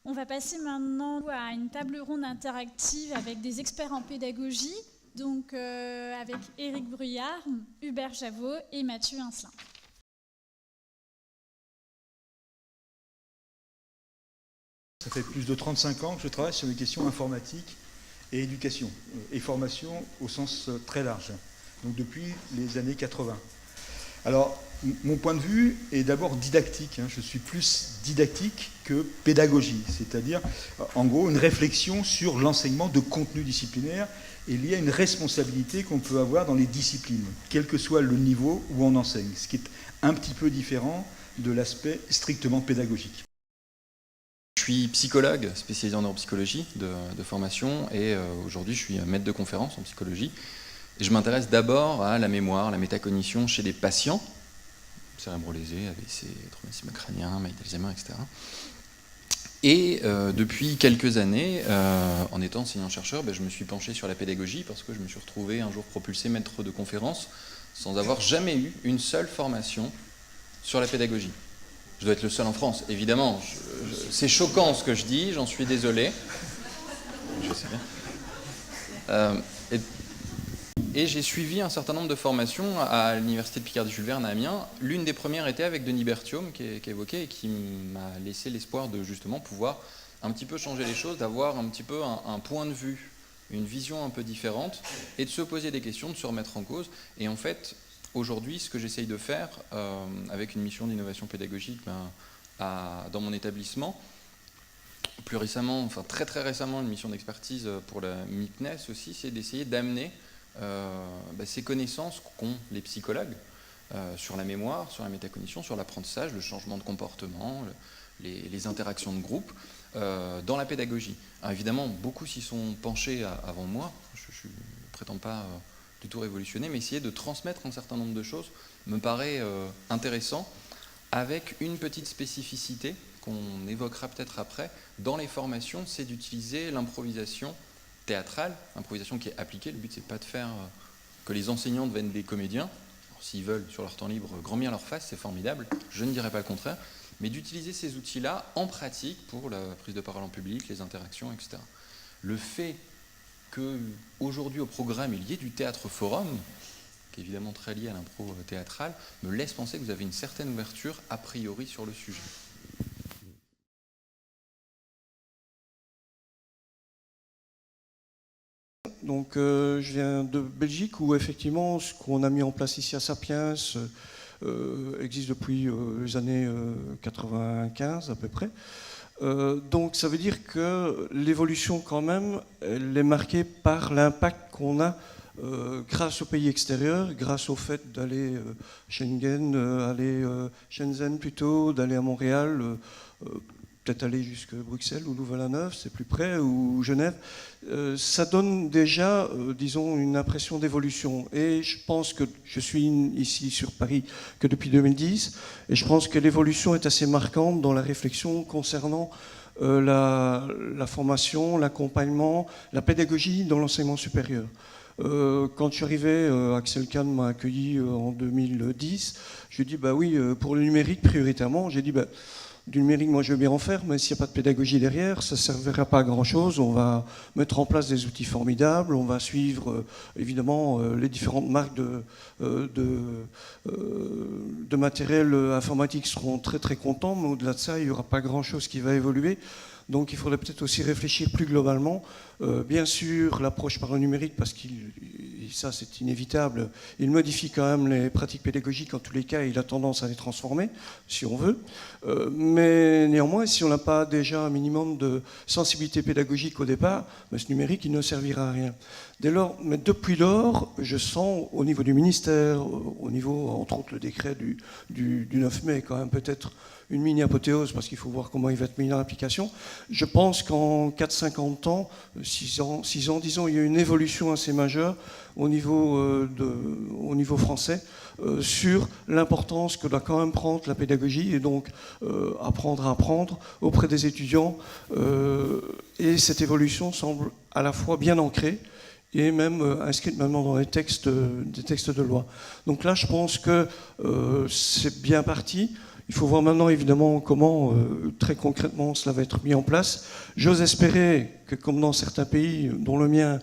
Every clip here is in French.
On va passer maintenant à une table ronde interactive avec des experts en pédagogie, donc avec Éric Bruyard, Hubert Javot et Mathieu Incelin. Ça fait plus de 35 ans que je travaille sur les questions informatiques et éducation, et formation au sens très large, donc depuis les années 80. Alors, mon point de vue est d'abord didactique, je suis plus didactique que pédagogie, c'est-à-dire, en gros, une réflexion sur l'enseignement de contenu disciplinaire et lié à une responsabilité qu'on peut avoir dans les disciplines, quel que soit le niveau où on enseigne, ce qui est un petit peu différent de l'aspect strictement pédagogique. Je suis psychologue spécialisé en neuropsychologie de formation et aujourd'hui je suis maître de conférence en psychologie. Et je m'intéresse d'abord à la mémoire, la métacognition chez les patients, cérébro-lésés, AVC, traumatisme crânien, maladie d'Alzheimer, etc. Et depuis quelques années, en étant enseignant-chercheur, je me suis penché sur la pédagogie parce que je me suis retrouvé un jour propulsé maître de conférence sans avoir jamais eu une seule formation sur la pédagogie. Je dois être le seul en France, évidemment. C'est choquant ce que je dis, j'en suis désolé. Je sais bien. Et j'ai suivi un certain nombre de formations à l'université de Picardie-Jules Verne à Amiens. L'une des premières était avec Denis Berthiaume, qui est évoqué, et qui m'a laissé l'espoir de justement pouvoir un petit peu changer les choses, d'avoir un petit peu un point de vue, une vision un peu différente, et de se poser des questions, de se remettre en cause. Et en fait, aujourd'hui, ce que j'essaye de faire, avec une mission d'innovation pédagogique dans mon établissement, plus récemment, enfin très très récemment, une mission d'expertise pour la MIPNES aussi, c'est d'essayer d'amener ces connaissances qu'ont les psychologues sur la mémoire, sur la métacognition, sur l'apprentissage, le changement de comportement, les interactions de groupe, dans la pédagogie. Alors évidemment, beaucoup s'y sont penchés avant moi, je ne prétends pas du tout révolutionner, mais essayer de transmettre un certain nombre de choses me paraît intéressant, avec une petite spécificité qu'on évoquera peut-être après. Dans les formations, c'est d'utiliser l'improvisation théâtrale, improvisation qui est appliquée. Le but, c'est pas de faire que les enseignants deviennent des comédiens. S'ils veulent, sur leur temps libre, grand bien leur face, c'est formidable, je ne dirais pas le contraire, mais d'utiliser ces outils-là en pratique pour la prise de parole en public, les interactions, etc. Le fait qu'aujourd'hui au programme il y ait du théâtre forum, qui est évidemment très lié à l'impro théâtrale, me laisse penser que vous avez une certaine ouverture a priori sur le sujet. Donc je viens de Belgique où effectivement ce qu'on a mis en place ici à Sapiens existe depuis les années 95 à peu près. Donc ça veut dire que l'évolution quand même, elle est marquée par l'impact qu'on a grâce aux pays extérieurs, grâce au fait d'aller Schengen, aller Shenzhen plutôt, d'aller à Montréal, peut-être aller jusqu'à Bruxelles ou Louvain-la-Neuve, c'est plus près, ou Genève. Ça donne déjà, disons, une impression d'évolution. Et je pense que je suis ici sur Paris que depuis 2010, et je pense que l'évolution est assez marquante dans la réflexion concernant la formation, l'accompagnement, la pédagogie dans l'enseignement supérieur. Quand je suis arrivé, Axel Kahn m'a accueilli en 2010. Je lui ai dit, bah oui, pour le numérique prioritairement, j'ai dit, bah, du numérique, moi je veux bien en faire, mais s'il n'y a pas de pédagogie derrière, ça ne servira pas à grand-chose. On va mettre en place des outils formidables, on va suivre évidemment les différentes marques de matériel informatique seront très très contents, mais au-delà de ça, il n'y aura pas grand-chose qui va évoluer. Donc il faudrait peut-être aussi réfléchir plus globalement. Bien sûr, l'approche par le numérique, parce que ça c'est inévitable, il modifie quand même les pratiques pédagogiques, en tous les cas, il a tendance à les transformer, si on veut. Mais néanmoins, si on n'a pas déjà un minimum de sensibilité pédagogique au départ, ce numérique, il ne servira à rien. Dès lors, mais depuis lors, je sens au niveau du ministère, au niveau, entre autres, le décret du 9 mai, quand même peut-être une mini-apothéose, parce qu'il faut voir comment il va être mis en application. Je pense qu'en 4-50 ans, 6 ans, disons, il y a une évolution assez majeure au niveau français sur l'importance que doit quand même prendre la pédagogie et donc apprendre à apprendre auprès des étudiants. Et cette évolution semble à la fois bien ancrée et même inscrite maintenant dans des textes de loi. Donc là, je pense que c'est bien parti. Il faut voir maintenant évidemment comment très concrètement cela va être mis en place. J'ose espérer que comme dans certains pays, dont le mien,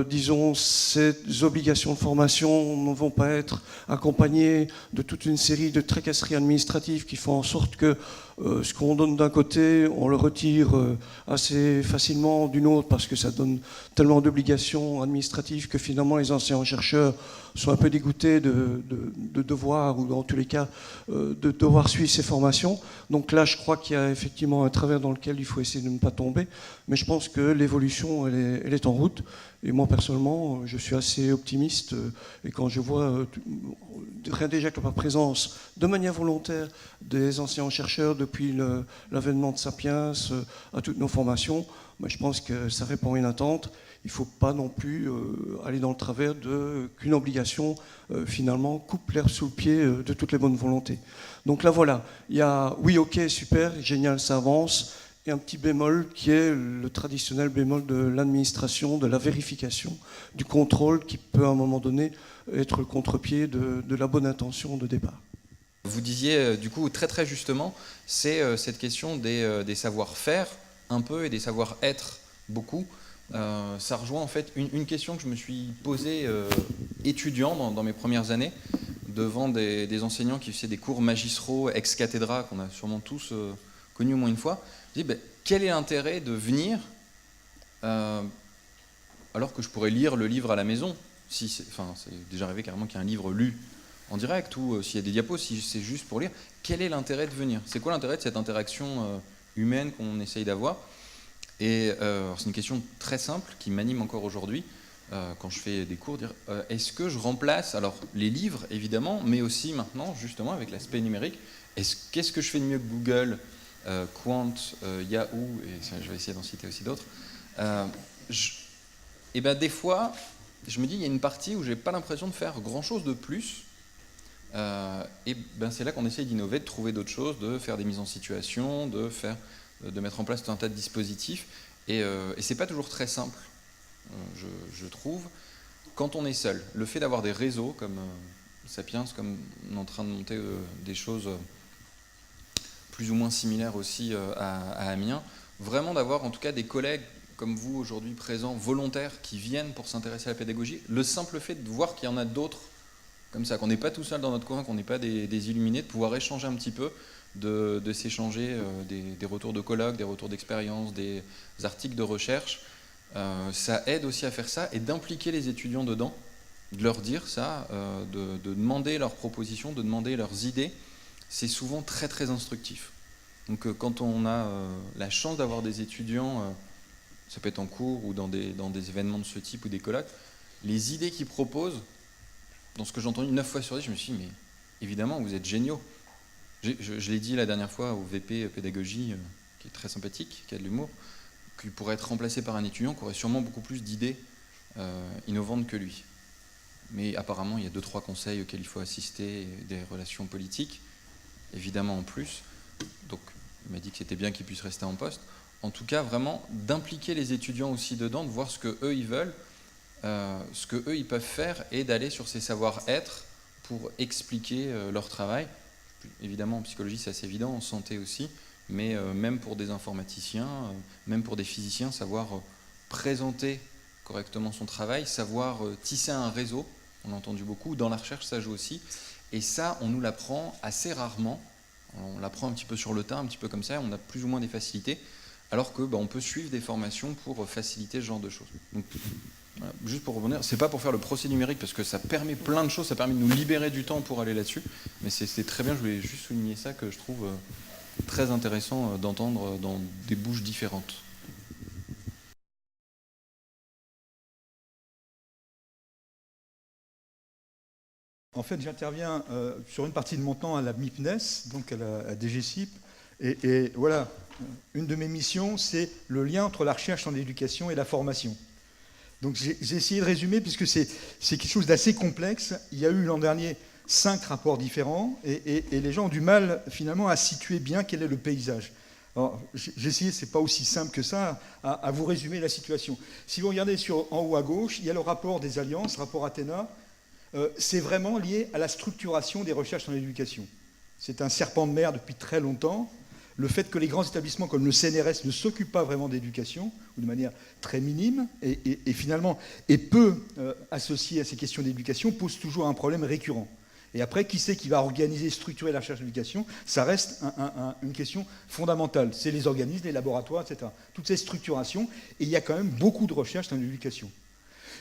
disons, ces obligations de formation ne vont pas être accompagnées de toute une série de tracasseries administratives qui font en sorte que ce qu'on donne d'un côté, on le retire assez facilement d'une autre parce que ça donne tellement d'obligations administratives que finalement les enseignants-chercheurs sont un peu dégoûtés de devoir, ou en tous les cas, de devoir suivre ces formations. Donc là, je crois qu'il y a effectivement un travers dans lequel il faut essayer de ne pas tomber, mais je pense que l'évolution, elle est en route. Et moi, personnellement, je suis assez optimiste. Et quand je vois, rien déjà que par présence, de manière volontaire, des enseignants-chercheurs depuis l'avènement de Sapiens à toutes nos formations, je pense que ça répond à une attente. Il ne faut pas non plus aller dans le travers qu'une obligation, finalement, coupe l'herbe sous le pied de toutes les bonnes volontés. Donc là, voilà. Il y a, oui, ok, super, génial, ça avance. Et un petit bémol qui est le traditionnel bémol de l'administration, de la vérification, du contrôle qui peut à un moment donné être le contre-pied de la bonne intention de départ. Vous disiez du coup très très justement, c'est cette question des savoir-faire un peu et des savoir-être beaucoup. Ça rejoint en fait une question que je me suis posée étudiant dans mes premières années devant des enseignants qui faisaient des cours magistraux ex cathedra qu'on a sûrement tous connus au moins une fois. Je dis, quel est l'intérêt de venir alors que je pourrais lire le livre à la maison, c'est déjà arrivé carrément qu'il y ait un livre lu en direct ou s'il y a des diapos, si c'est juste pour lire, quel est l'intérêt de venir? C'est quoi l'intérêt de cette interaction humaine qu'on essaye d'avoir? Et c'est une question très simple qui m'anime encore aujourd'hui quand je fais des cours, dire est-ce que je remplace alors les livres évidemment, mais aussi maintenant justement avec l'aspect numérique, qu'est-ce que je fais de mieux que Google, Quant, Yahoo, et je vais essayer d'en citer aussi d'autres. Et des fois, je me dis, il y a une partie où j'ai pas l'impression de faire grand-chose de plus. C'est là qu'on essaye d'innover, de trouver d'autres choses, de faire des mises en situation, de mettre en place tout un tas de dispositifs. Et c'est pas toujours très simple, je trouve, quand on est seul. Le fait d'avoir des réseaux comme Sapiens, comme on est en train de monter des choses plus ou moins similaires aussi à Amiens, vraiment d'avoir en tout cas des collègues comme vous aujourd'hui présents, volontaires, qui viennent pour s'intéresser à la pédagogie, le simple fait de voir qu'il y en a d'autres comme ça, qu'on n'est pas tout seul dans notre coin, qu'on n'est pas des illuminés, de pouvoir échanger un petit peu, de s'échanger des retours de colloques, des retours d'expérience, des articles de recherche, ça aide aussi à faire ça et d'impliquer les étudiants dedans, de leur dire ça, de demander leurs propositions, de demander leurs idées. C'est souvent très très instructif. Donc quand on a la chance d'avoir des étudiants, ça peut être en cours ou dans des événements de ce type ou des colloques, les idées qu'ils proposent, dans ce que j'ai entendu 9 fois sur 10, je me suis dit, mais évidemment, vous êtes géniaux. Je l'ai dit la dernière fois au VP pédagogie, qui est très sympathique, qui a de l'humour, qui pourrait être remplacé par un étudiant qui aurait sûrement beaucoup plus d'idées innovantes que lui. Mais apparemment, il y a 2-3 conseils auxquels il faut assister, des relations politiques, évidemment en plus. Donc, il m'a dit que c'était bien qu'il puisse rester en poste. En tout cas, vraiment, d'impliquer les étudiants aussi dedans, de voir ce qu'eux, ils veulent, ce qu'eux, ils peuvent faire, et d'aller sur ces savoir-être pour expliquer leur travail. Évidemment, en psychologie, c'est assez évident, en santé aussi, mais même pour des informaticiens, même pour des physiciens, savoir présenter correctement son travail, savoir tisser un réseau, on l'a entendu beaucoup, dans la recherche, ça joue aussi. Et ça, on nous l'apprend assez rarement. On l'apprend un petit peu sur le tas, un petit peu comme ça, on a plus ou moins des facilités, alors que on peut suivre des formations pour faciliter ce genre de choses. Donc, voilà, juste pour revenir, c'est pas pour faire le procès numérique, parce que ça permet plein de choses, ça permet de nous libérer du temps pour aller là-dessus, mais c'est très bien, je voulais juste souligner ça, que je trouve très intéressant d'entendre dans des bouches différentes. En fait, j'interviens sur une partie de mon temps à la MIPNES, donc à la DGCIP, et voilà, une de mes missions, c'est le lien entre la recherche en éducation et la formation. Donc j'ai essayé de résumer, puisque c'est quelque chose d'assez complexe. Il y a eu l'an dernier 5 rapports différents, et les gens ont du mal finalement à situer bien quel est le paysage. Alors, j'ai essayé, c'est pas aussi simple que ça, à vous résumer la situation. Si vous regardez en haut à gauche, il y a le rapport des alliances, rapport Athéna. C'est vraiment lié à la structuration des recherches en éducation. c'est un serpent de mer depuis très longtemps. Le fait que les grands établissements comme le CNRS ne s'occupent pas vraiment d'éducation, ou de manière très minime, et finalement est peu associé à ces questions d'éducation, pose toujours un problème récurrent. Et après, qui c'est qui va organiser, structurer la recherche d'éducation? Ça reste une question fondamentale. C'est les organismes, les laboratoires, etc. Toutes ces structurations, et il y a quand même beaucoup de recherche dans l'éducation.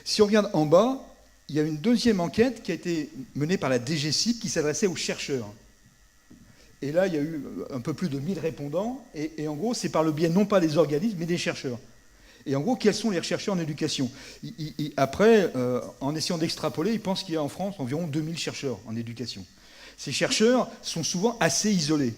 Si on regarde en bas, il y a une deuxième enquête qui a été menée par la DGCIP qui s'adressait aux chercheurs. Et là, il y a eu un peu plus de 1000 répondants. Et en gros, c'est par le biais non pas des organismes, mais des chercheurs. Et en gros, quels sont les chercheurs en éducation? Après, en essayant d'extrapoler, ils pensent qu'il y a en France environ 2000 chercheurs en éducation. Ces chercheurs sont souvent assez isolés.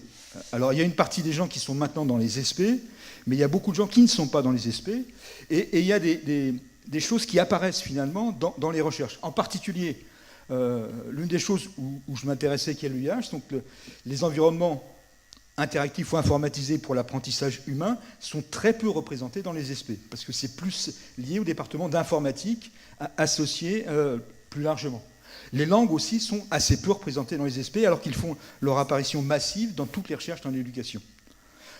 Alors, il y a une partie des gens qui sont maintenant dans les SP, mais il y a beaucoup de gens qui ne sont pas dans les SP. Et il y a des choses qui apparaissent finalement dans les recherches. En particulier, l'une des choses où je m'intéressais, qui est l'UIH, donc les environnements interactifs ou informatisés pour l'apprentissage humain sont très peu représentés dans les SP, parce que c'est plus lié au département d'informatique associé plus largement. Les langues aussi sont assez peu représentées dans les SP, alors qu'ils font leur apparition massive dans toutes les recherches dans l'éducation.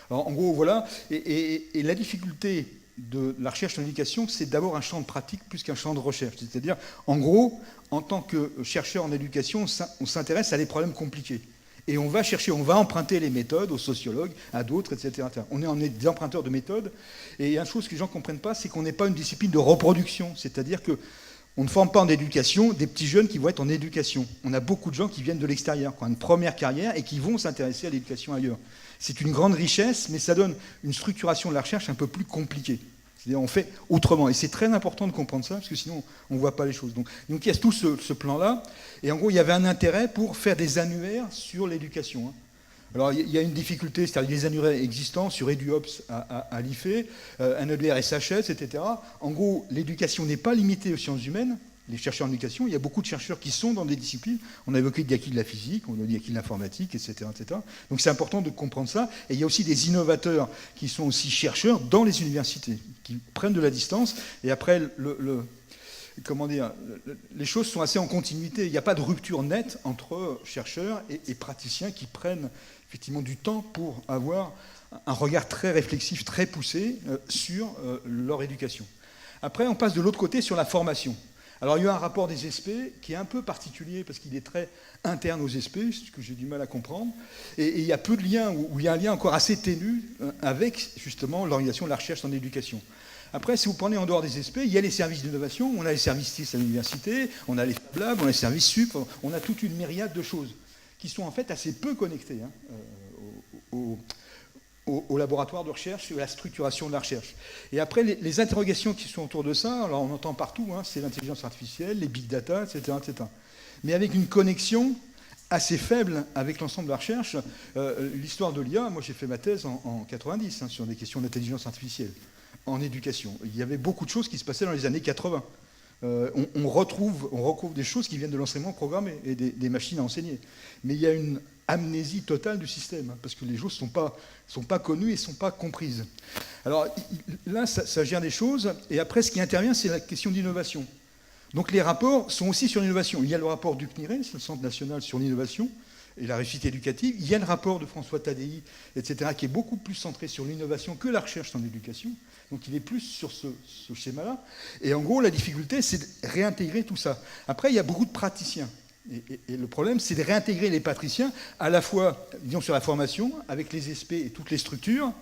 Alors en gros, voilà, et la difficulté de la recherche en éducation, c'est d'abord un champ de pratique plus qu'un champ de recherche. C'est-à-dire, en gros, en tant que chercheur en éducation, on s'intéresse à des problèmes compliqués. Et on va chercher, on va emprunter les méthodes aux sociologues, à d'autres, etc. On est des emprunteurs de méthodes. Et il y a une chose que les gens ne comprennent pas, c'est qu'on n'est pas une discipline de reproduction. C'est-à-dire qu'on ne forme pas en éducation des petits jeunes qui vont être en éducation. On a beaucoup de gens qui viennent de l'extérieur, qui ont une première carrière et qui vont s'intéresser à l'éducation ailleurs. C'est une grande richesse, mais ça donne une structuration de la recherche un peu plus compliquée. C'est-à-dire on fait autrement. Et c'est très important de comprendre ça, parce que sinon on ne voit pas les choses. Donc il y a tout ce plan-là. Et en gros, il y avait un intérêt pour faire des annuaires sur l'éducation. Alors il y a une difficulté, c'est-à-dire les annuaires existants sur EduOps à l'IFE, un annuaire SHS, etc. En gros, l'éducation n'est pas limitée aux sciences humaines. Les chercheurs en éducation, il y a beaucoup de chercheurs qui sont dans des disciplines. On a évoqué Diaki de la physique, on a dit Diaki de l'informatique, etc., etc. Donc c'est important de comprendre ça. Et il y a aussi des innovateurs qui sont aussi chercheurs dans les universités, qui prennent de la distance. Et après, comment dire, les choses sont assez en continuité. Il n'y a pas de rupture nette entre chercheurs et praticiens qui prennent effectivement du temps pour avoir un regard très réflexif, très poussé sur leur éducation. Après, on passe de l'autre côté sur la formation. Alors il y a un rapport des SP qui est un peu particulier parce qu'il est très interne aux SP, ce que j'ai du mal à comprendre, et il y a peu de liens, ou il y a un lien encore assez ténu avec justement l'organisation de la recherche en éducation. Après, si vous prenez en dehors des SP, il y a les services d'innovation, on a les services TIS à l'université, on a les Fab Labs, on a les services sup, on a toute une myriade de choses qui sont en fait assez peu connectées au laboratoire de recherche et à la structuration de la recherche. Et après, les interrogations qui sont autour de ça, alors on entend partout, c'est l'intelligence artificielle, les big data, etc., etc. Mais avec une connexion assez faible avec l'ensemble de la recherche. L'histoire de l'IA, moi j'ai fait ma thèse en 90 sur des questions d'intelligence artificielle en éducation. Il y avait beaucoup de choses qui se passaient dans les années 80. On retrouve des choses qui viennent de l'enseignement programmé et des machines à enseigner. Mais il y a une amnésie totale du système, parce que les choses ne sont pas connues et ne sont pas comprises. Alors là, ça gère des choses, et après, ce qui intervient, c'est la question d'innovation. Donc les rapports sont aussi sur l'innovation. Il y a le rapport du CNIRE, c'est le Centre national sur l'innovation et la réussite éducative. Il y a le rapport de François Tadei, etc., qui est beaucoup plus centré sur l'innovation que la recherche en éducation. Donc il est plus sur ce schéma-là. Et en gros, la difficulté, c'est de réintégrer tout ça. Après, il y a beaucoup de praticiens. Et le problème, c'est de réintégrer les praticiens à la fois, disons, sur la formation, avec les SP et toutes les structures,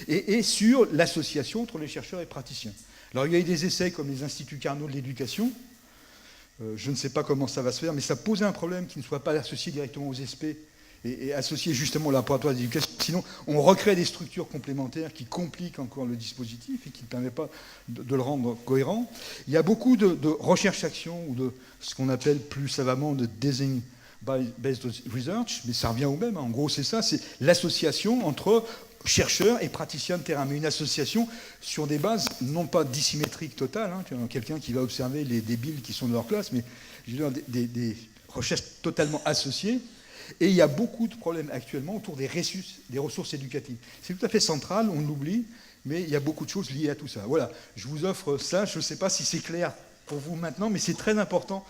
et sur l'association entre les chercheurs et praticiens. Alors il y a eu des essais comme les Instituts Carnot de l'éducation. Je ne sais pas comment ça va se faire, mais ça posait un problème qui ne soit pas associé directement aux SP et associé justement au laboratoire d'éducation. Sinon, on recrée des structures complémentaires qui compliquent encore le dispositif et qui ne permettent pas de le rendre cohérent. Il y a beaucoup de recherche-action ou de ce qu'on appelle plus savamment de design-based research, mais ça revient au même. En gros, c'est ça, c'est l'association entre chercheurs et praticiens de terrain, mais une association sur des bases non pas dissymétriques totales, quelqu'un qui va observer les débiles qui sont de leur classe, mais je veux dire, des recherches totalement associées. Et il y a beaucoup de problèmes actuellement autour des ressources éducatives. C'est tout à fait central, on l'oublie, mais il y a beaucoup de choses liées à tout ça. Voilà, je vous offre ça, je ne sais pas si c'est clair pour vous maintenant, mais c'est très important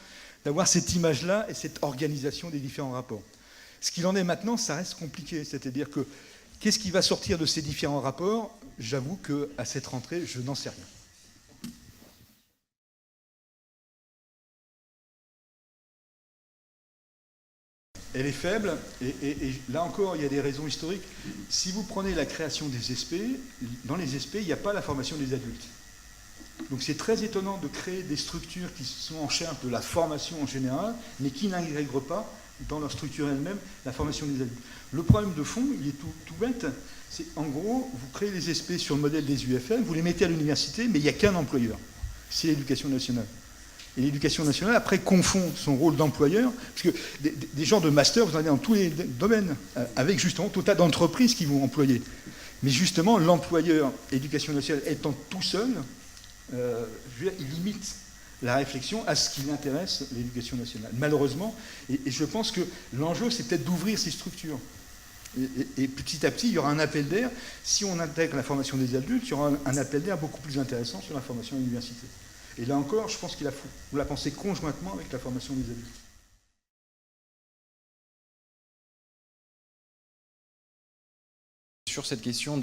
d'avoir cette image-là et cette organisation des différents rapports. Ce qu'il en est maintenant, ça reste compliqué. C'est-à-dire que qu'est-ce qui va sortir de ces différents rapports? J'avoue qu'à cette rentrée, je n'en sais rien. Elle est faible, et là encore, il y a des raisons historiques. Si vous prenez la création des SP, dans les SP, il n'y a pas la formation des adultes. Donc c'est très étonnant de créer des structures qui sont en charge de la formation en général, mais qui n'intègrent pas dans leur structure elle-même la formation des adultes. Le problème de fond, il est tout bête, c'est en gros, vous créez les SP sur le modèle des UFM, vous les mettez à l'université, mais il n'y a qu'un employeur, c'est l'éducation nationale. Et l'éducation nationale, après, confond son rôle d'employeur, parce que des gens de master, vous en avez dans tous les domaines, avec justement tout un tas d'entreprises qui vont employer. Mais justement, l'employeur, éducation nationale, étant tout seul, il limite la réflexion à ce qui intéresse l'éducation nationale, malheureusement. Et je pense que l'enjeu, c'est peut-être d'ouvrir ces structures. Et petit à petit, il y aura un appel d'air. Si on intègre la formation des adultes, il y aura un appel d'air beaucoup plus intéressant sur la formation à l'université. Et là encore, je pense qu'il faut la penser conjointement avec la formation des adultes. Sur cette question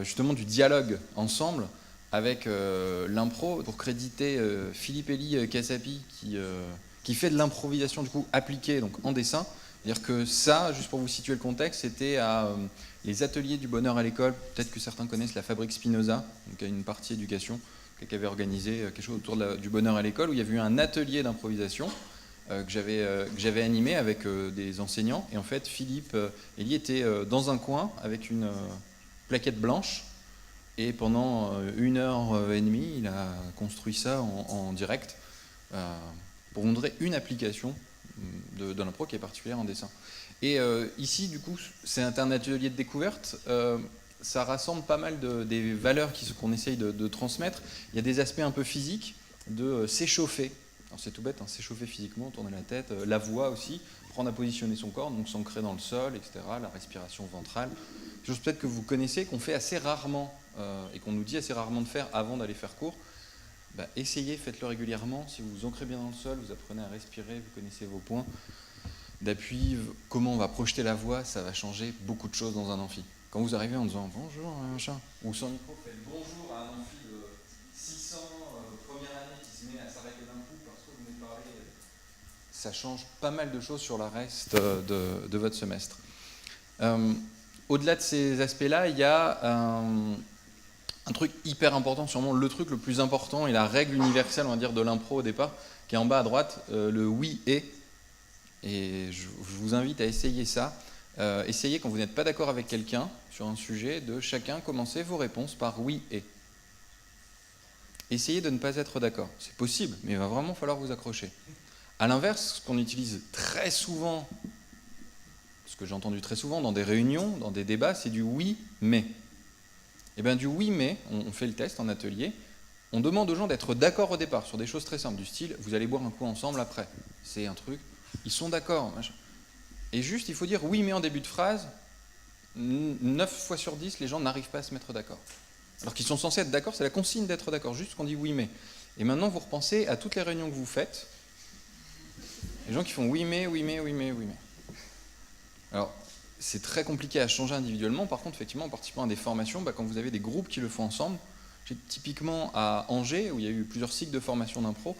justement du dialogue ensemble avec l'impro, pour créditer Philippe Elie Casapi qui fait de l'improvisation du coup appliquée donc en dessin. C'est-à-dire que ça, juste pour vous situer le contexte, c'était à les ateliers du bonheur à l'école. Peut-être que certains connaissent la Fabrique Spinoza, donc une partie éducation, qui avait organisé quelque chose autour du bonheur à l'école, où il y avait eu un atelier d'improvisation que j'avais animé avec des enseignants. Et en fait, Philippe Elie était dans un coin avec une plaquette blanche. Et pendant 1h30, il a construit ça en direct pour montrer une application de l'impro qui est particulière en dessin. Et ici, du coup, c'est un atelier de découverte. Ça rassemble pas mal des valeurs qu'on essaye de transmettre. Il y a des aspects un peu physiques, de s'échauffer. Alors c'est tout bête, hein, s'échauffer physiquement, tourner la tête, la voix aussi, apprendre à positionner son corps, donc s'ancrer dans le sol, etc., la respiration ventrale. Des choses peut-être que vous connaissez, qu'on fait assez rarement, et qu'on nous dit assez rarement de faire avant d'aller faire cours. Essayez, faites-le régulièrement. Si vous vous ancrez bien dans le sol, vous apprenez à respirer, vous connaissez vos points d'appui, comment on va projeter la voix, ça va changer beaucoup de choses dans un amphi. Quand vous arrivez en disant bonjour, machin, ou sans micro, faites bonjour à un amphi de 600 première année qui se met à s'arrêter d'un coup parce que vous venez de parler, ça change pas mal de choses sur le reste de votre semestre. Au-delà de ces aspects-là, il y a un truc hyper important, sûrement le truc le plus important et la règle universelle, on va dire, de l'impro au départ, qui est en bas à droite, le oui et. Et je vous invite à essayer ça. Essayez, quand vous n'êtes pas d'accord avec quelqu'un sur un sujet, de chacun commencer vos réponses par oui et. Essayez de ne pas être d'accord. C'est possible, mais il va vraiment falloir vous accrocher. A l'inverse, ce qu'on utilise très souvent, ce que j'ai entendu très souvent dans des réunions, dans des débats, c'est du oui mais. Et bien du oui mais, on fait le test en atelier, on demande aux gens d'être d'accord au départ sur des choses très simples, du style vous allez boire un coup ensemble après. C'est un truc, ils sont d'accord. Et juste, il faut dire oui mais en début de phrase, 9 fois sur 10, les gens n'arrivent pas à se mettre d'accord. Alors qu'ils sont censés être d'accord, c'est la consigne d'être d'accord, juste qu'on dit oui mais. Et maintenant, vous repensez à toutes les réunions que vous faites, les gens qui font oui mais, oui mais, oui mais, oui mais. Alors, c'est très compliqué à changer individuellement. Par contre, effectivement, en participant à des formations, quand vous avez des groupes qui le font ensemble, j'ai typiquement à Angers, où il y a eu plusieurs cycles de formation d'impro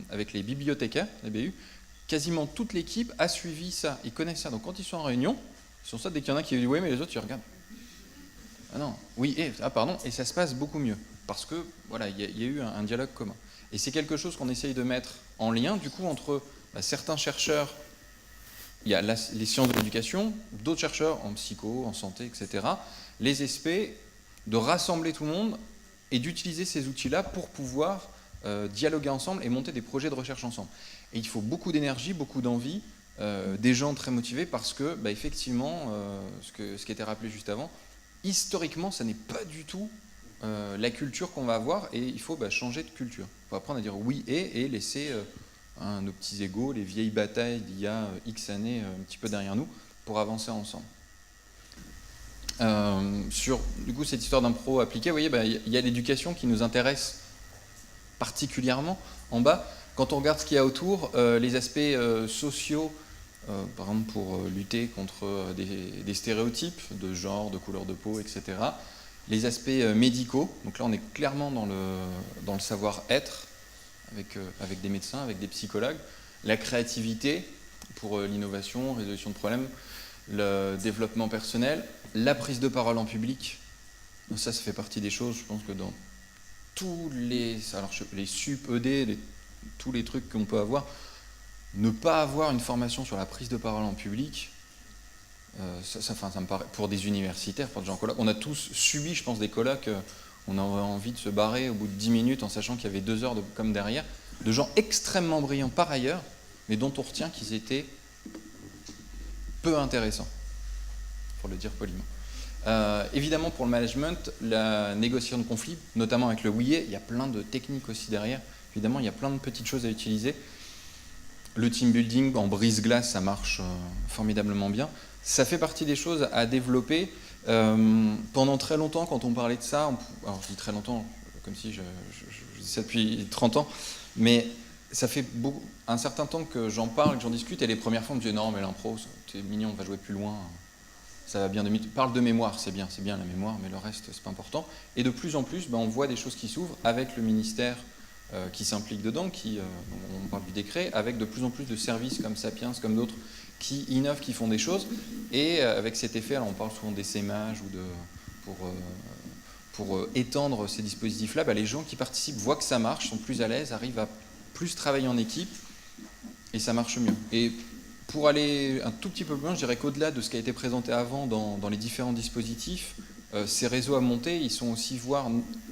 avec les bibliothécaires, les BU, quasiment toute l'équipe a suivi ça, ils connaissent ça. Donc quand ils sont en réunion, ils sont ça, dès qu'il y en a qui dit oui, mais les autres, ils regardent. Ah non, oui, pardon, et ça se passe beaucoup mieux, parce que voilà, il y a eu un dialogue commun. Et c'est quelque chose qu'on essaye de mettre en lien, du coup, entre certains chercheurs. Il y a les sciences de l'éducation, d'autres chercheurs en psycho, en santé, etc. Les SP, de rassembler tout le monde et d'utiliser ces outils-là pour pouvoir dialoguer ensemble et monter des projets de recherche ensemble. Et il faut beaucoup d'énergie, beaucoup d'envie, des gens très motivés parce que, effectivement, ce qui était rappelé juste avant, historiquement, ça n'est pas du tout la culture qu'on va avoir et il faut changer de culture. Il faut apprendre à dire oui et laisser... nos petits égos, les vieilles batailles d'il y a X années un petit peu derrière nous, pour avancer ensemble. Sur du coup, cette histoire d'impro appliquée, vous voyez, il y a l'éducation qui nous intéresse particulièrement en bas. Quand on regarde ce qu'il y a autour, les aspects sociaux, par exemple pour lutter contre des stéréotypes de genre, de couleur de peau, etc. Les aspects médicaux, donc là on est clairement dans le savoir-être, avec des médecins, avec des psychologues. La créativité pour l'innovation, résolution de problèmes, le développement personnel, la prise de parole en public. Donc ça fait partie des choses, je pense que dans tous les sup, ED, tous les trucs qu'on peut avoir, ne pas avoir une formation sur la prise de parole en public, ça me paraît, pour des universitaires, pour des gens en colloque, on a tous subi, je pense, des colloques, on avait envie de se barrer au bout de 10 minutes en sachant qu'il y avait 2 heures de com derrière, de gens extrêmement brillants par ailleurs, mais dont on retient qu'ils étaient peu intéressants, pour le dire poliment. Évidemment, pour le management, la négociation de conflits, notamment avec le oui-et, il y a plein de techniques aussi derrière. Évidemment, il y a plein de petites choses à utiliser. Le team building en brise-glace, ça marche formidablement bien. Ça fait partie des choses à développer. Pendant très longtemps, quand on parlait de ça, alors je dis très longtemps, comme si je dis ça depuis 30 ans, mais ça fait un certain temps que j'en parle, que j'en discute, et les premières fois, on me disait non, mais l'impro, c'est mignon, on va jouer plus loin, ça va bien. Parle de mémoire, c'est bien la mémoire, mais le reste, c'est pas important. Et de plus en plus, on voit des choses qui s'ouvrent avec le ministère qui s'implique dedans, on parle du décret, avec de plus en plus de services comme Sapiens, comme d'autres, qui innovent, qui font des choses, et avec cet effet, alors on parle souvent d'essaimage ou pour étendre ces dispositifs-là, les gens qui participent voient que ça marche, sont plus à l'aise, arrivent à plus travailler en équipe, et ça marche mieux. Et pour aller un tout petit peu plus loin, je dirais qu'au-delà de ce qui a été présenté avant dans les différents dispositifs, ces réseaux à monter, ils sont aussi voir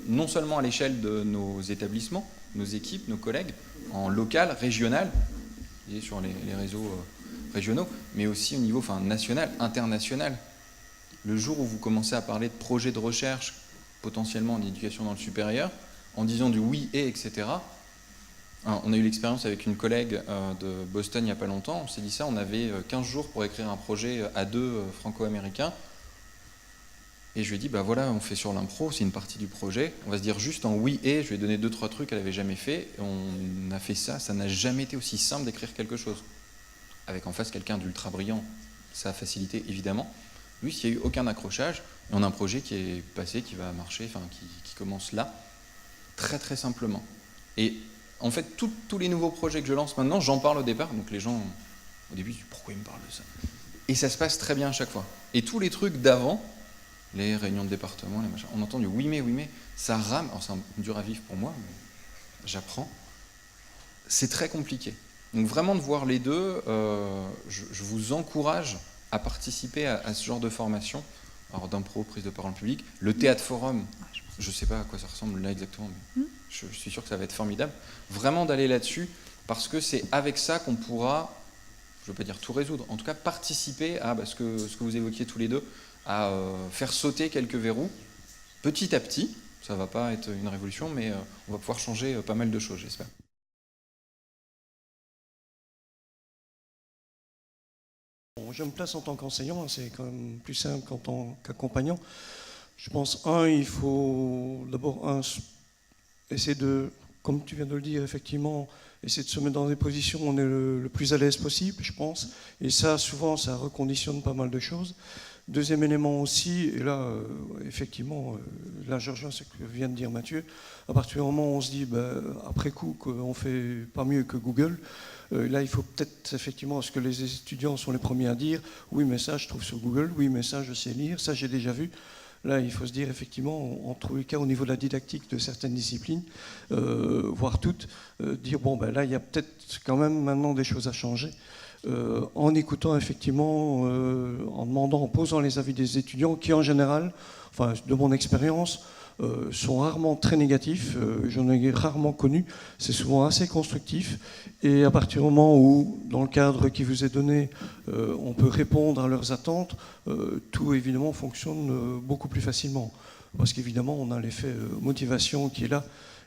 non seulement à l'échelle de nos établissements, nos équipes, nos collègues, en local, régional, sur les réseaux régionaux, mais aussi au niveau national, international. Le jour où vous commencez à parler de projets de recherche, potentiellement en éducation dans le supérieur, en disant du oui et etc., on a eu l'expérience avec une collègue de Boston il n'y a pas longtemps, on s'est dit ça, on avait 15 jours pour écrire un projet à 2 franco-américains, et je lui ai dit, voilà, on fait sur l'impro, c'est une partie du projet, on va se dire juste en oui et, je lui ai donné 2-3 trucs qu'elle n'avait jamais fait, et on a fait ça, ça n'a jamais été aussi simple d'écrire quelque chose. Avec en face quelqu'un d'ultra brillant, ça a facilité évidemment. Lui, il n'y a eu aucun accrochage, et on a un projet qui est passé, qui va marcher, qui commence là, très très simplement. Et en fait, tous les nouveaux projets que je lance maintenant, j'en parle au départ, donc les gens, au début, ils disent pourquoi ils me parlent de ça? Et ça se passe très bien à chaque fois. Et tous les trucs d'avant, les réunions de département, les machins, on entend du oui mais, ça rame, alors c'est dur à vivre pour moi, mais j'apprends. C'est très compliqué. Donc vraiment de voir les deux, je vous encourage à participer à ce genre de formation, alors d'impro, prise de parole publique, le théâtre forum, je ne sais pas à quoi ça ressemble là exactement, mais je suis sûr que ça va être formidable, vraiment d'aller là-dessus, parce que c'est avec ça qu'on pourra, je ne veux pas dire tout résoudre, en tout cas participer à ce que vous évoquiez tous les deux, à faire sauter quelques verrous, petit à petit, ça ne va pas être une révolution, mais on va pouvoir changer pas mal de choses, j'espère. Je me place en tant qu'enseignant, c'est quand même plus simple qu'en tant qu'accompagnant. Je pense, il faut d'abord essayer de, comme tu viens de le dire, effectivement, essayer de se mettre dans des positions où on est le plus à l'aise possible, je pense. Et ça, souvent, ça reconditionne pas mal de choses. Deuxième élément aussi, et là, effectivement, là, je rejoins ce que vient de dire Mathieu, à partir du moment où on se dit, après coup, qu'on ne fait pas mieux que Google, là, il faut peut-être, effectivement, ce que les étudiants sont les premiers à dire, oui, mais ça, je trouve sur Google, oui, mais ça, je sais lire, ça, j'ai déjà vu. Là, il faut se dire, effectivement, en tous les cas, au niveau de la didactique de certaines disciplines, voire toutes, dire, là, il y a peut-être quand même maintenant des choses à changer. En écoutant effectivement, en demandant, en posant les avis des étudiants qui en général, enfin de mon expérience, sont rarement très négatifs, j'en ai rarement connu, c'est souvent assez constructif, et à partir du moment où, dans le cadre qui vous est donné, on peut répondre à leurs attentes, tout évidemment fonctionne beaucoup plus facilement, parce qu'évidemment on a l'effet motivation qui est là,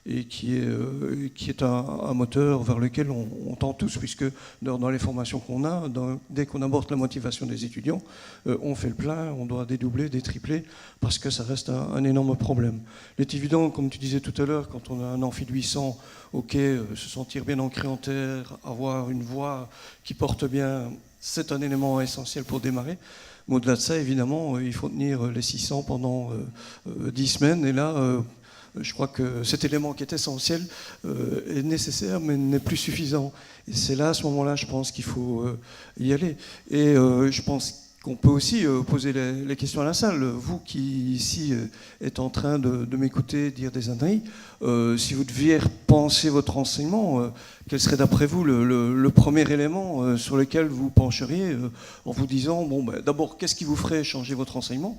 et qui est un moteur vers lequel on tend tous, puisque dans les formations qu'on a, dès qu'on aborde la motivation des étudiants, on fait le plein, on doit dédoubler, détripler, parce que ça reste un énorme problème. Il est évident, comme tu disais tout à l'heure, quand on a un amphi de 800, se sentir bien ancré en terre, avoir une voix qui porte bien, c'est un élément essentiel pour démarrer. Mais au-delà de ça, évidemment, il faut tenir les 600 pendant 10 semaines. Et là, je crois que cet élément qui est essentiel est nécessaire, mais n'est plus suffisant. Et c'est là, à ce moment-là, je pense qu'il faut y aller. Et je pense qu'on peut aussi poser les questions à la salle. Vous qui, ici, êtes en train de m'écouter dire des âneries, si vous deviez repenser votre enseignement, quel serait d'après vous le premier élément sur lequel vous pencheriez en vous disant, bon, ben, d'abord, qu'est-ce qui vous ferait changer votre enseignement ?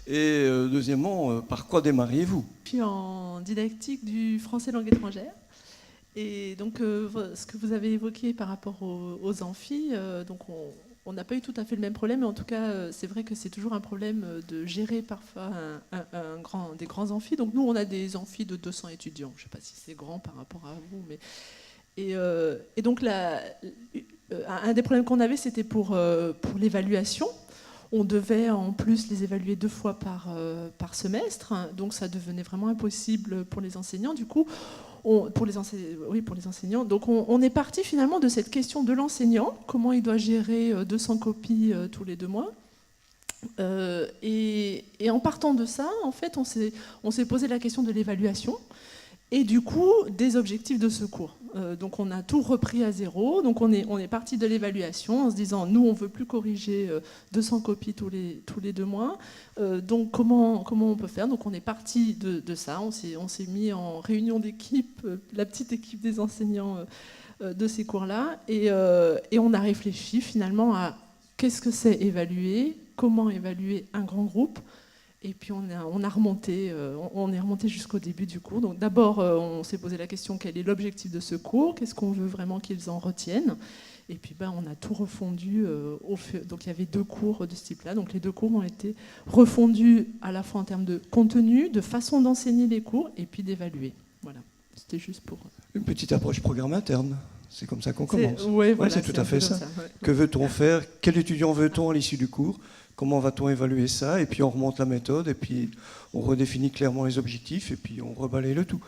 Et deuxièmement, par quoi démarriez-vous ? Je suis en didactique du français langue étrangère. Et donc, ce que vous avez évoqué par rapport aux amphis, donc on n'a pas eu tout à fait le même problème, mais en tout cas, c'est vrai que c'est toujours un problème de gérer parfois des grands amphis. Donc nous, on a des amphis de 200 étudiants. Je ne sais pas si c'est grand par rapport à vous, mais... Et donc, un des problèmes qu'on avait, c'était pour l'évaluation. On devait en plus les évaluer 2 fois par semestre, donc ça devenait vraiment impossible pour les enseignants. Du coup, pour les enseignants. Donc on est parti finalement de cette question de l'enseignant, comment il doit gérer 200 copies tous les 2 mois. Et en partant de ça, en fait, on s'est posé la question de l'évaluation et du coup des objectifs de secours. Donc on a tout repris à zéro. Donc on est parti de l'évaluation en se disant nous on veut plus corriger 200 copies tous les 2 mois. Donc comment on peut faire ? Donc on est parti de ça. On s'est mis en réunion d'équipe, la petite équipe des enseignants de ces cours-là, et on a réfléchi finalement à qu'est-ce que c'est évaluer, comment évaluer un grand groupe. Et puis on est remonté jusqu'au début du cours. Donc d'abord, on s'est posé la question quel est l'objectif de ce cours, qu'est-ce qu'on veut vraiment qu'ils en retiennent. Et puis on a tout refondu. Donc il y avait 2 cours de ce type-là. Donc les 2 cours ont été refondus à la fois en termes de contenu, de façon d'enseigner les cours et puis d'évaluer. Voilà, c'était juste pour... Une petite approche programme interne. C'est comme ça qu'on commence. Ouais, voilà, c'est tout à fait ça. Ouais. Que veut-on faire ? Quel étudiant veut-on à l'issue du cours ? Comment va-t-on évaluer ça ? Et puis on remonte la méthode, et puis on redéfinit clairement les objectifs, et puis on rebalaye le tout.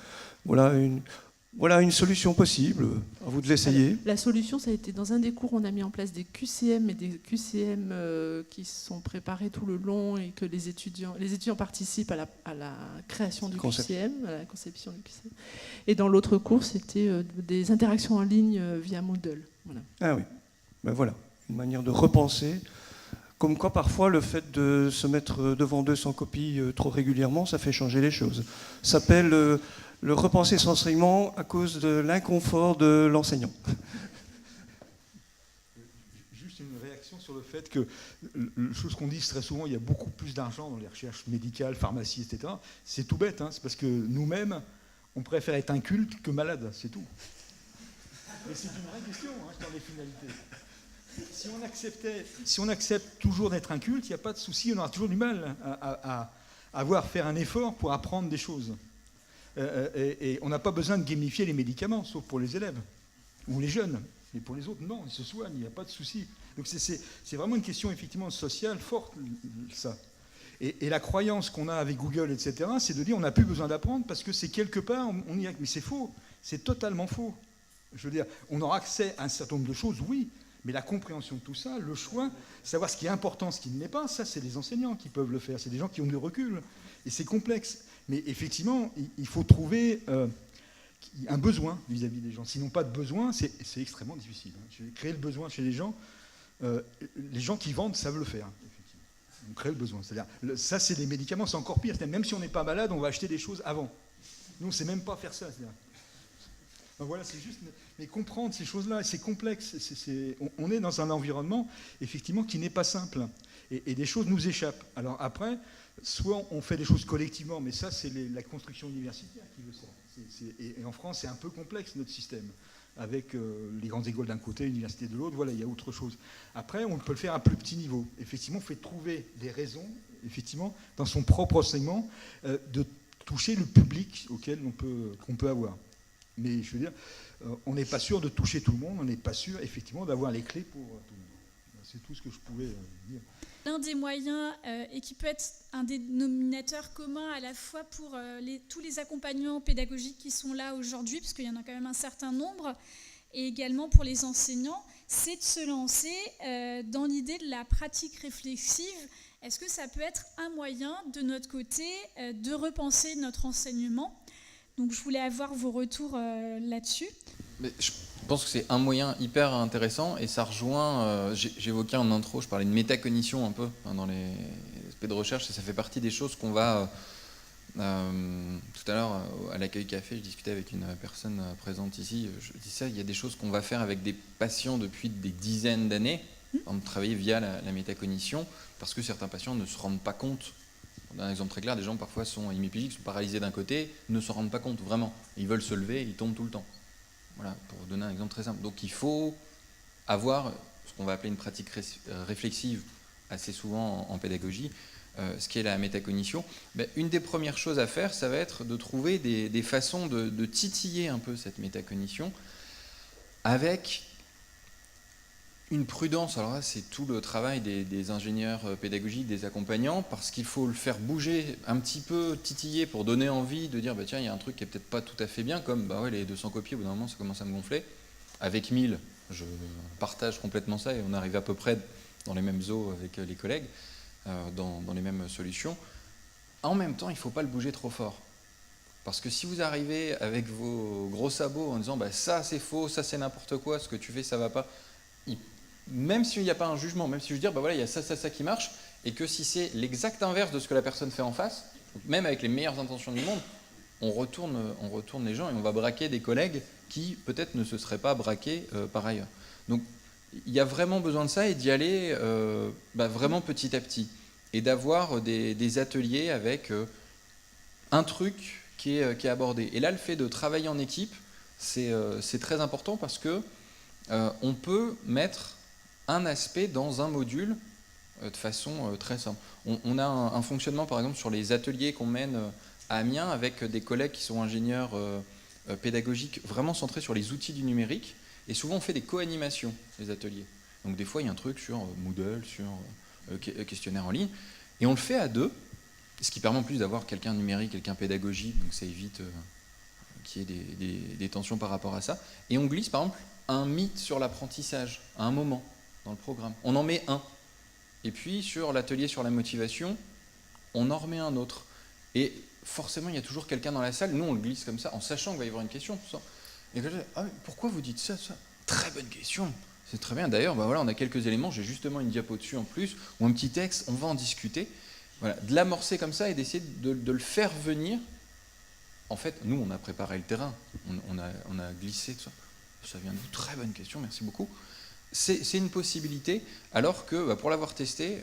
Voilà une solution possible. À vous de l'essayer. La solution, ça a été dans un des cours, on a mis en place des QCM et des QCM qui sont préparés tout le long et que les étudiants participent à la création du QCM, à la conception du QCM. Et dans l'autre cours, c'était des interactions en ligne via Moodle. Voilà. Ah oui, ben voilà, une manière de repenser. Comme quoi, parfois, le fait de se mettre devant 200 copies trop régulièrement, ça fait changer les choses. Ça s'appelle le repenser son enseignement à cause de l'inconfort de l'enseignant. Juste une réaction sur le fait que, chose qu'on dit très souvent, il y a beaucoup plus d'argent dans les recherches médicales, pharmacie, etc. C'est tout bête, c'est parce que nous-mêmes, on préfère être inculte que malade, c'est tout. Mais c'est une vraie question dans les finalités. Si on accepte toujours d'être inculte, il n'y a pas de souci, on aura toujours du mal à faire un effort pour apprendre des choses. Et on n'a pas besoin de gamifier les médicaments, sauf pour les élèves ou les jeunes. Mais pour les autres, non, ils se soignent, il n'y a pas de souci. Donc c'est vraiment une question effectivement sociale forte, ça. Et la croyance qu'on a avec Google, etc., c'est de dire on n'a plus besoin d'apprendre parce que c'est quelque part, on y a... Mais c'est faux, c'est totalement faux. Je veux dire, on aura accès à un certain nombre de choses, oui, mais la compréhension de tout ça, le choix, savoir ce qui est important, ce qui ne l'est pas, ça c'est les enseignants qui peuvent le faire, c'est des gens qui ont du recul, et c'est complexe. Mais effectivement, il faut trouver un besoin vis-à-vis des gens. Sinon pas de besoin, c'est extrêmement difficile. Créer le besoin chez les gens qui vendent savent le faire. Effectivement. On crée le besoin. C'est-à-dire, ça c'est des médicaments, c'est encore pire. Même si on n'est pas malade, on va acheter des choses avant. Nous on ne sait même pas faire ça. Donc voilà, c'est juste, mais comprendre ces choses-là, c'est complexe. On est dans un environnement, effectivement, qui n'est pas simple. Et des choses nous échappent. Alors après, soit on fait des choses collectivement, mais ça, c'est la construction universitaire qui veut ça. Et en France, c'est un peu complexe, notre système, avec les grandes écoles d'un côté, l'université de l'autre. Voilà, il y a autre chose. Après, on peut le faire à plus petit niveau. Effectivement, il faut trouver des raisons, effectivement, dans son propre enseignement, de toucher le public qu'on peut avoir. Mais je veux dire, on n'est pas sûr de toucher tout le monde, on n'est pas sûr effectivement d'avoir les clés pour tout le monde. C'est tout ce que je pouvais dire. L'un des moyens, et qui peut être un dénominateur commun à la fois pour tous les accompagnants pédagogiques qui sont là aujourd'hui, parce qu'il y en a quand même un certain nombre, et également pour les enseignants, c'est de se lancer dans l'idée de la pratique réflexive. Est-ce que ça peut être un moyen, de notre côté, de repenser notre enseignement? Donc je voulais avoir vos retours là-dessus. Mais je pense que c'est un moyen hyper intéressant et ça rejoint, j'évoquais en intro, je parlais de métacognition un peu dans les aspects de recherche, et ça fait partie des choses qu'on va... tout à l'heure, à l'accueil café, je discutais avec une personne présente ici, je disais, il y a des choses qu'on va faire avec des patients depuis des dizaines d'années, travailler via la métacognition, parce que certains patients ne se rendent pas compte. Un exemple très clair, des gens parfois sont hémiplégiques, sont paralysés d'un côté, ne se rendent pas compte vraiment. Ils veulent se lever, ils tombent tout le temps. Voilà, pour donner un exemple très simple. Donc il faut avoir ce qu'on va appeler une pratique réflexive assez souvent en pédagogie, ce qui est la métacognition. Une des premières choses à faire, ça va être de trouver des façons de titiller un peu cette métacognition avec une prudence. Alors là, c'est tout le travail des ingénieurs pédagogiques, des accompagnants, parce qu'il faut le faire bouger un petit peu, titiller pour donner envie de dire tiens, il y a un truc qui est peut-être pas tout à fait bien, comme les 200 copies, au bout d'un moment, ça commence à me gonfler. Avec 1000, je partage complètement ça et on arrive à peu près dans les mêmes eaux avec les collègues, dans les mêmes solutions. En même temps, il ne faut pas le bouger trop fort. Parce que si vous arrivez avec vos gros sabots en disant ça c'est faux, ça c'est n'importe quoi, ce que tu fais ça va pas, même s'il n'y a pas un jugement, même si je veux dire il y a ça qui marche, et que si c'est l'exact inverse de ce que la personne fait en face, même avec les meilleures intentions du monde, on retourne les gens et on va braquer des collègues qui peut-être ne se seraient pas braqués par ailleurs. Donc il y a vraiment besoin de ça et d'y aller vraiment petit à petit et d'avoir des ateliers avec un truc qui est abordé. Et là, le fait de travailler en équipe, c'est très important parce que on peut mettre un aspect dans un module de façon très simple. On a un fonctionnement, par exemple, sur les ateliers qu'on mène à Amiens avec des collègues qui sont ingénieurs pédagogiques vraiment centrés sur les outils du numérique. Et souvent, on fait des co-animations, les ateliers. Donc des fois, il y a un truc sur Moodle, sur questionnaire en ligne. Et on le fait à deux, ce qui permet en plus d'avoir quelqu'un numérique, quelqu'un pédagogique, donc ça évite qu'il y ait des tensions par rapport à ça. Et on glisse, par exemple, un mythe sur l'apprentissage, à un moment dans le programme. On en met un. Et puis, sur l'atelier sur la motivation, on en remet un autre. Et forcément, il y a toujours quelqu'un dans la salle. Nous, on le glisse comme ça, en sachant qu'il va y avoir une question. Tout ça. Et mais pourquoi vous dites ça? Très bonne question. C'est très bien. D'ailleurs, on a quelques éléments. J'ai justement une diapo dessus en plus, ou un petit texte. On va en discuter. Voilà, de l'amorcer comme ça et d'essayer de le faire venir. En fait, nous, on a préparé le terrain. On a glissé tout ça. Ça vient de vous. Très bonne question. Merci beaucoup. C'est une possibilité. Alors que, pour l'avoir testé,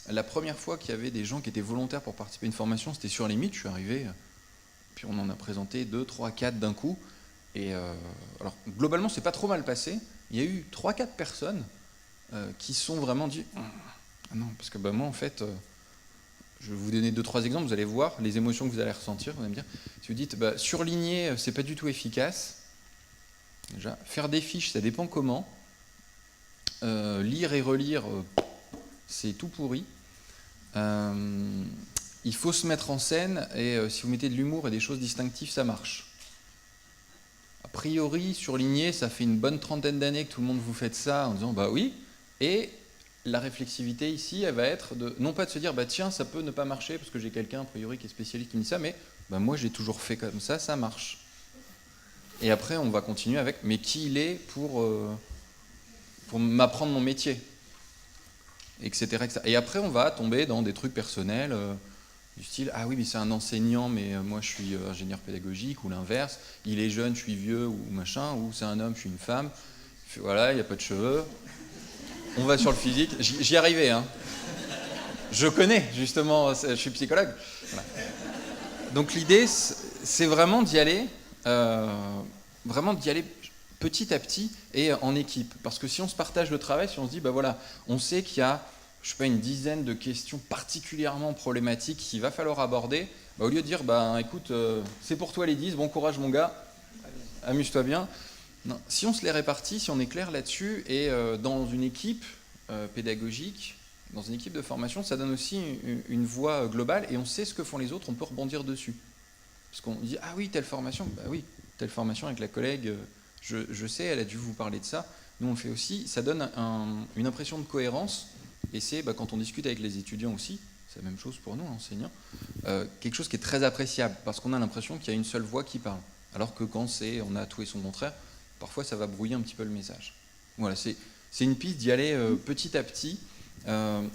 la première fois qu'il y avait des gens qui étaient volontaires pour participer à une formation, c'était sur les mythes. Je suis arrivé, puis on en a présenté 2, 3, 4 d'un coup. Et alors, globalement, c'est pas trop mal passé. Il y a eu 3-4 personnes qui sont vraiment dit non, parce que moi, en fait, je vais vous donner 2-3 exemples, vous allez voir les émotions que vous allez ressentir. Vous allez me dire, si vous dites surligner, c'est pas du tout efficace. Déjà, faire des fiches, ça dépend comment. Lire et relire, c'est tout pourri. Il faut se mettre en scène et si vous mettez de l'humour et des choses distinctives, ça marche. A priori, surligner, ça fait une bonne trentaine d'années que tout le monde vous fait ça en disant oui. Et la réflexivité ici, elle va être non pas de se dire tiens, ça peut ne pas marcher parce que j'ai quelqu'un a priori qui est spécialiste qui me dit ça, mais moi j'ai toujours fait comme ça marche. Et après, on va continuer avec mais qui il est pour m'apprendre mon métier, etc. Et après, on va tomber dans des trucs personnels. Du style, oui, mais c'est un enseignant, mais moi je suis ingénieur pédagogique, ou l'inverse, il est jeune, je suis vieux, ou machin, ou c'est un homme, je suis une femme, voilà, il n'y a pas de cheveux, on va sur le physique, j'y arrivais, hein. Je connais, justement, je suis psychologue. Voilà. Donc l'idée, c'est vraiment d'y aller petit à petit et en équipe, parce que si on se partage le travail, si on se dit, on sait qu'il y a une dizaine de questions particulièrement problématiques qu'il va falloir aborder, au lieu de dire, écoute, c'est pour toi les 10, bon courage mon gars, amuse-toi bien. Non, si on se les répartit, si on est clair là-dessus, et dans une équipe pédagogique, dans une équipe de formation, ça donne aussi une voie globale, et on sait ce que font les autres, on peut rebondir dessus. Parce qu'on dit, oui, telle formation, oui, telle formation avec la collègue, je sais, elle a dû vous parler de ça, nous on le fait aussi, ça donne une impression de cohérence, et c'est quand on discute avec les étudiants aussi, c'est la même chose pour nous, enseignants, quelque chose qui est très appréciable, parce qu'on a l'impression qu'il y a une seule voix qui parle, alors que quand on a tout et son contraire, parfois ça va brouiller un petit peu le message. Voilà, c'est une piste d'y aller petit à petit,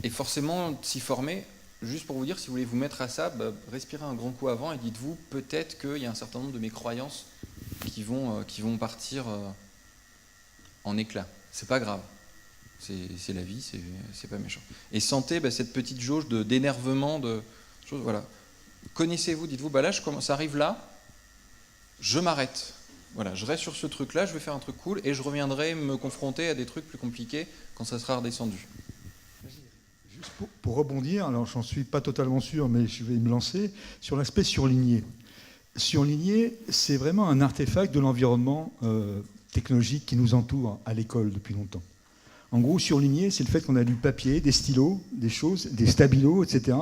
et forcément de s'y former. Juste pour vous dire, si vous voulez vous mettre à ça, respirez un grand coup avant et dites-vous peut-être qu'il y a un certain nombre de mes croyances qui vont partir en éclats. C'est pas grave, c'est la vie, c'est pas méchant. Et sentez cette petite jauge d'énervement, de choses. Voilà. Connaissez-vous, dites-vous, là, ça arrive là, je m'arrête. Voilà, je reste sur ce truc-là, je vais faire un truc cool et je reviendrai me confronter à des trucs plus compliqués quand ça sera redescendu. Juste pour rebondir, alors j'en suis pas totalement sûr, mais je vais me lancer sur l'aspect surligné. Surligné, c'est vraiment un artefact de l'environnement technologique qui nous entoure à l'école depuis longtemps. En gros, surligné, c'est le fait qu'on a du papier, des stylos, des choses, des stabilos, etc.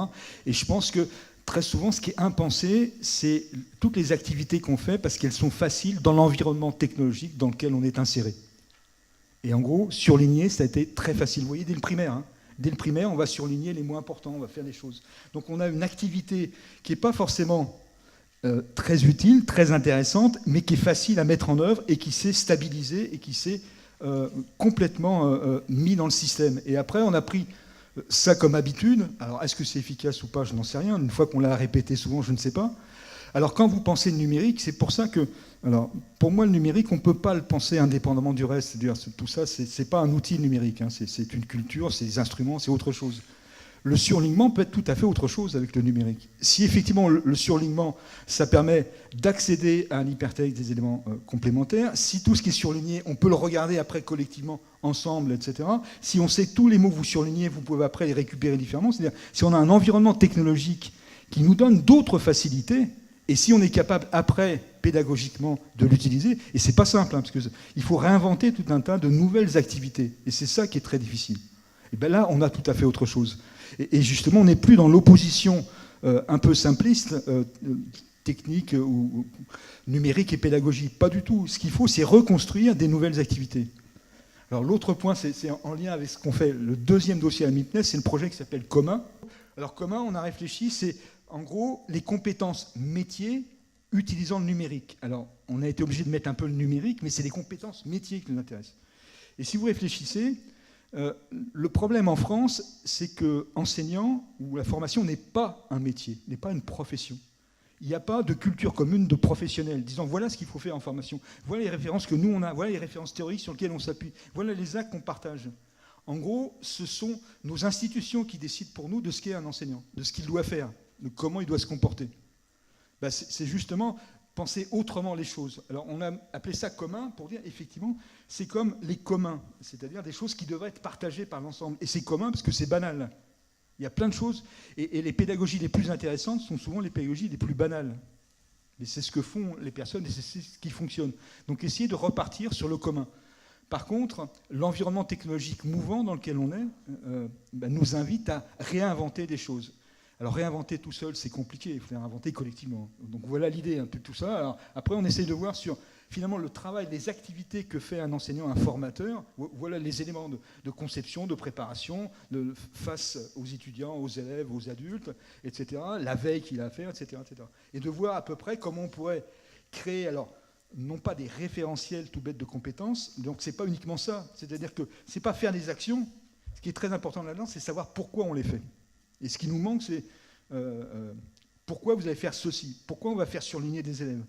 Et je pense que très souvent, ce qui est impensé, c'est toutes les activités qu'on fait parce qu'elles sont faciles dans l'environnement technologique dans lequel on est inséré. Et en gros, surligner, ça a été très facile. Vous voyez, dès le primaire, hein. Dès le primaire, on va surligner les mots importants, on va faire des choses. Donc on a une activité qui n'est pas forcément très utile, très intéressante, mais qui est facile à mettre en œuvre et qui s'est stabilisée et qui s'est complètement mis dans le système. Et après, on a pris ça comme habitude. Alors, est-ce que c'est efficace ou pas? Je n'en sais rien. Une fois qu'on l'a répété souvent, je ne sais pas. Alors, quand vous pensez le numérique, c'est pour ça que... Alors, pour moi, le numérique, on ne peut pas le penser indépendamment du reste. C'est-à-dire, tout ça, ce n'est pas un outil numérique. Hein. C'est une culture, c'est des instruments, c'est autre chose. Le surlignement peut être tout à fait autre chose avec le numérique. Si effectivement le surlignement, ça permet d'accéder à un hypertexte des éléments complémentaires, si tout ce qui est surligné, on peut le regarder après collectivement, ensemble, etc. Si on sait tous les mots que vous surlignez, vous pouvez après les récupérer différemment. C'est-à-dire, si on a un environnement technologique qui nous donne d'autres facilités, et si on est capable après, pédagogiquement, de l'utiliser, et c'est pas simple, hein, parce qu'il faut réinventer tout un tas de nouvelles activités, et c'est ça qui est très difficile. Et bien là, on a tout à fait autre chose. Et justement, on n'est plus dans l'opposition un peu simpliste, technique ou numérique et pédagogie. Pas du tout. Ce qu'il faut, c'est reconstruire des nouvelles activités. Alors l'autre point, c'est en lien avec ce qu'on fait. Le deuxième dossier à MIPNES, c'est le projet qui s'appelle Commun. Alors Commun, on a réfléchi, c'est en gros les compétences métiers utilisant le numérique. Alors on a été obligé de mettre un peu le numérique, mais c'est les compétences métiers qui nous intéressent. Et si vous réfléchissez, le problème en France, c'est que enseignant ou la formation n'est pas un métier, n'est pas une profession. Il n'y a pas de culture commune de professionnels disant voilà ce qu'il faut faire en formation, voilà les références que nous on a, voilà les références théoriques sur lesquelles on s'appuie, voilà les actes qu'on partage. En gros, ce sont nos institutions qui décident pour nous de ce qu'est un enseignant, de ce qu'il doit faire, de comment il doit se comporter. Ben, c'est justement penser autrement les choses. Alors on a appelé ça commun pour dire effectivement c'est comme les communs, c'est-à-dire des choses qui devraient être partagées par l'ensemble. Et c'est commun parce que c'est banal. Il y a plein de choses et les pédagogies les plus intéressantes sont souvent les pédagogies les plus banales. Mais c'est ce que font les personnes et c'est ce qui fonctionne. Donc essayer de repartir sur le commun. Par contre, l'environnement technologique mouvant dans lequel on est nous invite à réinventer des choses. Alors réinventer tout seul, c'est compliqué, il faut les réinventer collectivement. Donc voilà l'idée un peu de tout ça. Alors, après, on essaye de voir sur finalement le travail, les activités que fait un enseignant, un formateur. Voilà les éléments de conception, de préparation, face aux étudiants, aux élèves, aux adultes, etc. La veille qu'il a à faire, etc., etc. Et de voir à peu près comment on pourrait créer, alors non pas des référentiels tout bêtes de compétences, donc c'est pas uniquement ça. C'est-à-dire que c'est pas faire des actions. Ce qui est très important là-dedans, c'est savoir pourquoi on les fait. Et ce qui nous manque, c'est pourquoi vous allez faire ceci, pourquoi on va faire surligner des élèves.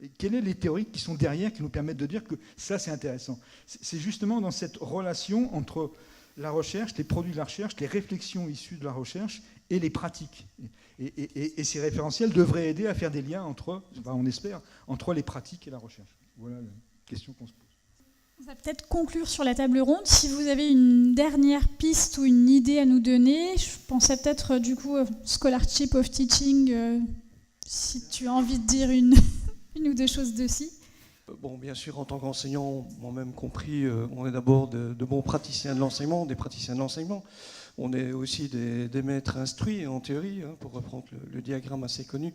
Et quelles sont les théories qui sont derrière qui nous permettent de dire que ça, c'est intéressant. C'est justement dans cette relation entre la recherche, les produits de la recherche, les réflexions issues de la recherche et les pratiques. Et ces référentiels devraient aider à faire des liens entre, enfin, on espère, entre les pratiques et la recherche. Voilà la question qu'on se pose. On va peut-être conclure sur la table ronde. Si vous avez une dernière piste ou une idée à nous donner, je pensais peut-être du coup Scholarship of Teaching, si tu as envie de dire une ou deux choses dessus. Bon, bien sûr, en tant qu'enseignant, moi-même compris, on est d'abord de bons praticiens de l'enseignement, des praticiens de l'enseignement. On est aussi des maîtres instruits en théorie, hein, pour reprendre le diagramme assez connu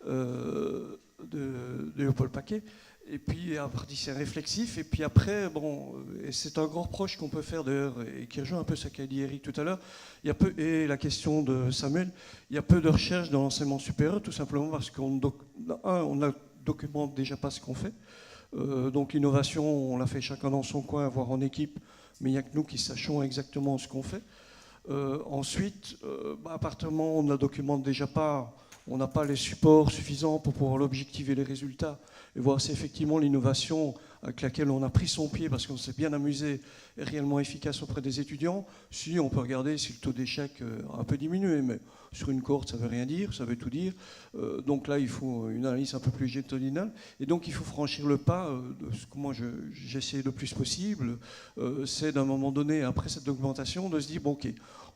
de Léopold Paquet. et puis un praticien réflexif, et puis après, et c'est un grand reproche qu'on peut faire d'ailleurs, et qui rejoint un peu ce qu'a dit Eric tout à l'heure, et la question de Samuel, il y a peu de recherche dans l'enseignement supérieur, tout simplement parce on ne documente déjà pas ce qu'on fait. Donc l'innovation, on l'a fait chacun dans son coin, voire en équipe, mais il n'y a que nous qui sachons exactement ce qu'on fait. Ensuite, à partir du moment où on ne la documente déjà pas, on n'a pas les supports suffisants pour pouvoir l'objectiver les résultats et voir si effectivement l'innovation avec laquelle on a pris son pied parce qu'on s'est bien amusé est réellement efficace auprès des étudiants. Si, on peut regarder si le taux d'échec a un peu diminué, mais sur une cohorte, ça ne veut rien dire, ça veut tout dire. Donc là, il faut une analyse un peu plus longitudinale. Et donc, il faut franchir le pas de ce que moi j'essaie le plus possible. C'est d'un moment donné, après cette documentation, de se dire, bon, ok,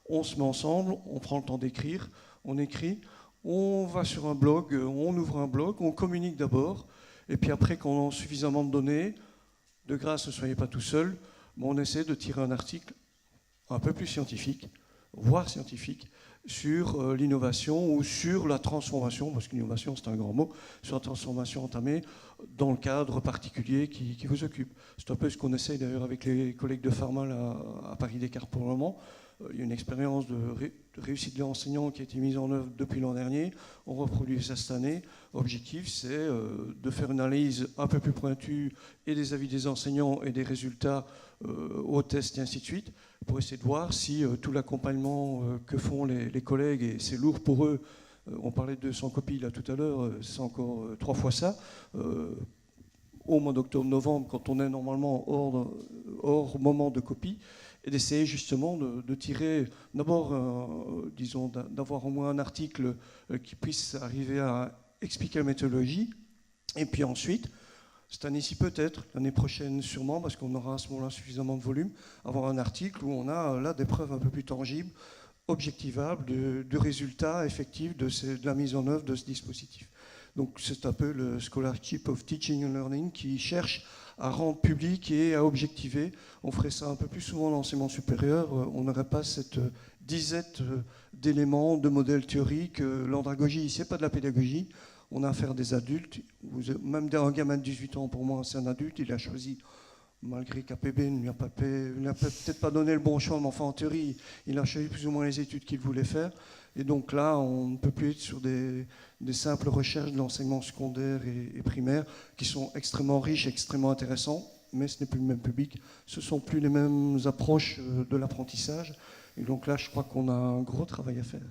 on se met ensemble, on prend le temps d'écrire, on écrit, on va sur un blog, on ouvre un blog, on communique d'abord, et puis après, quand on a suffisamment de données, de grâce, ne soyez pas tout seul, mais on essaie de tirer un article un peu plus scientifique, voire scientifique, sur l'innovation ou sur la transformation, parce qu'innovation c'est un grand mot, sur la transformation entamée dans le cadre particulier qui vous occupe. C'est un peu ce qu'on essaie d'ailleurs avec les collègues de Pharma là, à Paris Descartes pour le moment. Il y a une expérience de réussite de l'enseignant qui a été mise en œuvre depuis l'an dernier. On reproduit ça cette année. L'objectif, c'est de faire une analyse un peu plus pointue et des avis des enseignants et des résultats aux tests et ainsi de suite, pour essayer de voir si tout l'accompagnement que font les collègues, et c'est lourd pour eux, on parlait de 200 copies là tout à l'heure, c'est encore 3 fois ça, au mois d'octobre-novembre, quand on est normalement hors moment de copie, et d'essayer justement de tirer, d'abord, disons, d'avoir au moins un article qui puisse arriver à expliquer la méthodologie, et puis ensuite, cette année-ci peut-être, l'année prochaine sûrement, parce qu'on aura à ce moment-là suffisamment de volume, avoir un article où on a là des preuves un peu plus tangibles, objectivables, du résultat effectif de la mise en œuvre de ce dispositif. Donc c'est un peu le Scholarship of Teaching and Learning qui cherche à rendre public et à objectiver. On ferait ça un peu plus souvent dans l'enseignement supérieur. On n'aurait pas cette disette d'éléments, de modèles théoriques. L'andragogie, c'est pas de la pédagogie. On a affaire à des adultes. Même un gamin de 18 ans, pour moi, c'est un adulte. Il a choisi, malgré qu'APB ne lui a peut-être pas donné le bon choix, mais enfin en théorie, il a choisi plus ou moins les études qu'il voulait faire. Et donc là, on ne peut plus être sur des simples recherches de l'enseignement secondaire et primaire qui sont extrêmement riches, extrêmement intéressants, mais ce n'est plus le même public. Ce ne sont plus les mêmes approches de l'apprentissage. Et donc là, je crois qu'on a un gros travail à faire.